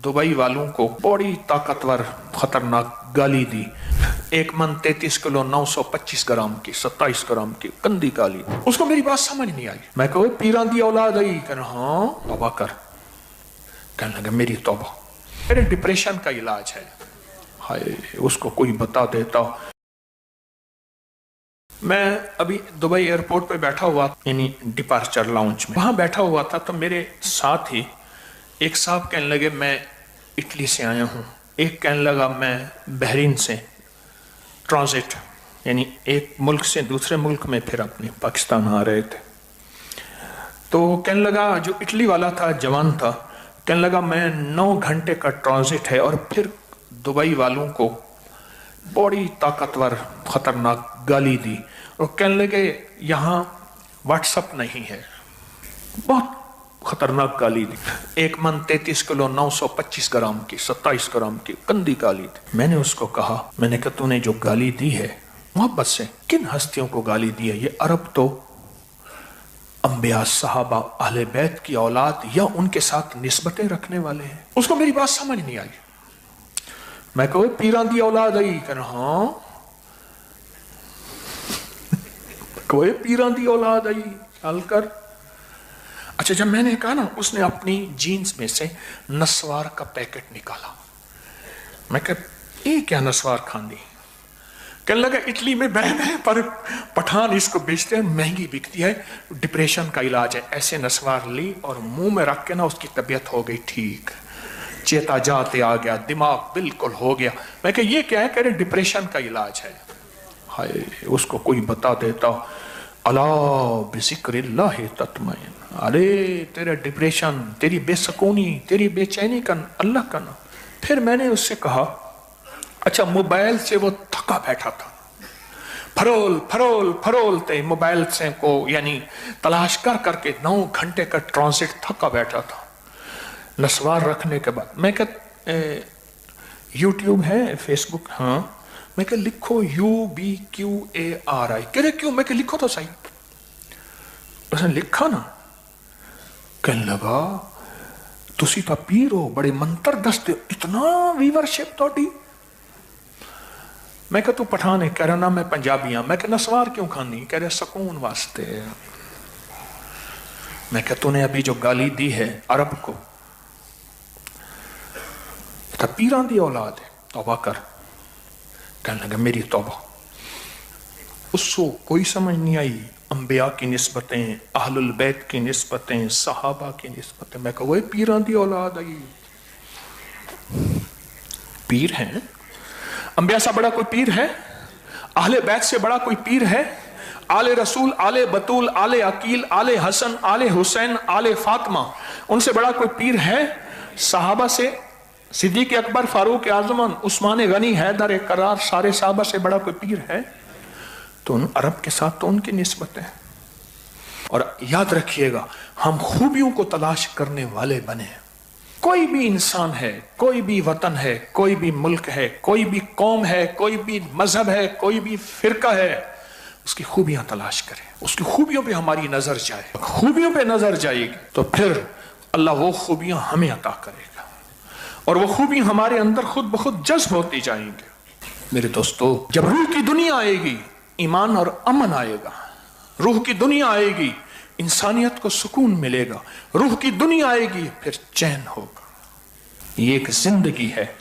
Dubai वालों को बड़ी ताकतवर खतरनाक गाली दी। 1 मन 33 किलो 925 ग्राम की 27 ग्राम की गंदी गाली। उसको मेरी बात समझ नहीं आई। मैं कहो पीरां दी औलाद आई, कहना हाँ तौबा कर। कहने लगा मेरी तौबा, मेरे डिप्रेशन का इलाज है। हाय, उसको कोई बता देता। मैं अभी दुबई एयरपोर्ट पे बैठा हुआ, यानी डिपार्चर लाउंज में, वहां बैठा हुआ था, तो मेरे साथ ही एक साहब कहने लगे मैं इटली से आया हूँ, एक कहने लगा मैं बहरीन से ट्रांजिट, यानी एक मुल्क से दूसरे मुल्क में फिर अपने पाकिस्तान आ रहे थे। तो कहने लगा, जो इटली वाला था जवान था, कहने लगा मैं 9 घंटे का ट्रांजिट है। और फिर दुबई वालों को बड़ी ताकतवर खतरनाक गाली दी और कहने लगे यहाँ व्हाट्सअप नहीं है। बहुत खतरनाक गाली दी। 1 मन 33 किलो 925 ग्राम की 27 ग्राम की गंदी गाली दी। मैंने उसको कहा, मैंने कहा तूने जो गाली दी है मोहब्बत से किन हस्तियों को गाली दी है? ये अरब तो अंबिया, सहाबा, अहले बैत की औलाद या उनके साथ निस्बतें रखने वाले हैं। उसको मेरी बात समझ नहीं आई। मैं कहो पीरां दी औलाद आई, कहना हाँ कोई पीरां दी औलाद आई, चल कर। अच्छा, जब मैंने कहा ना, उसने अपनी जीन्स में से नस्वार का पैकेट निकाला। मैं कहा ये क्या नस्वार खांदी? कहने लगा इटली में बैन है पर पठान इसको बेचते हैं, महंगी बिकती है, डिप्रेशन का इलाज है। ऐसे नस्वार ली और मुंह में रख के ना उसकी तबीयत हो गई ठीक, चेता जाते आ गया, दिमाग बिल्कुल हो गया। मैं कहा ये क्या है? कह रहे डिप्रेशन का इलाज है। हाय, उसको कोई बता देता, अला बिज़िक्रिल्लाह तत्मइन। अरे तेरा डिप्रेशन, तेरी बेसकूनी, तेरी बेचैनी का अल्लाह का नाम। फिर मैंने उससे कहा, अच्छा मोबाइल से वो थका बैठा था, फरोल फरोल फरोलते मोबाइल से को यानी तलाश कर करके 9 घंटे का ट्रांजिट थका बैठा था। नस्वार रखने के बाद मैं कह यूट्यूब है, फेसबुक, हाँ। मैं कह लिखो UBQARI। कह रहे क्यों? मैं कह लिखो तो सही। उसने लिखा ना, कहने लगा तुसी तो पीर हो, बड़े मंत्र दसते हो, इतना व्यूवरशिप तोड़ी। मैं कह तू पठान है? कह रहा ना मैं पंजाबी हाँ। मैं कह नस्वार क्यों खानी? कह रहे सुकून वास्ते। मैं कह तूने अभी जो गाली दी है अरब को, तो पीरां दी औलाद है, तौबा कर। कहने लगा मेरी तौबा। उसको कोई समझ नहीं आई। अंबिया की निस्बतें, अहलुल बैत की निस्बतें, सहाबा की निस्बतें। मैं कहा वही पीरां दी औलाद आई। पीर हैं? अंबिया से बड़ा कोई पीर है? अहले बैत से बड़ा कोई पीर है? आले रसूल, आले बतूल, आले अकील, आले हसन, आले हुसैन, आले फातिमा, उनसे बड़ा कोई पीर है? सहाबा से सिद्दीक अकबर, फारूक आजम, उस्मान गनी, हैदर करार, सारे साहबा से बड़ा कोई पीर है? तो उन अरब के साथ तो उनकी निस्बत है। और याद रखिएगा, हम खूबियों को तलाश करने वाले बने। कोई भी इंसान है, कोई भी वतन है, कोई भी मुल्क है, कोई भी कौम है, कोई भी मजहब है, कोई भी फिरका है, उसकी खूबियां तलाश करें, उसकी खूबियों पे हमारी नजर जाए। खूबियों पे नजर जाएगी तो फिर अल्लाह वो खूबियां हमें अता करेगा और वो खूबी हमारे अंदर खुद ब खुद जज्ब होती जाएंगे। मेरे दोस्तों, जब रूह की दुनिया आएगी ईमान और अमन आएगा। रूह की दुनिया आएगी, इंसानियत को सुकून मिलेगा। रूह की दुनिया आएगी, फिर चैन होगा। ये एक जिंदगी है।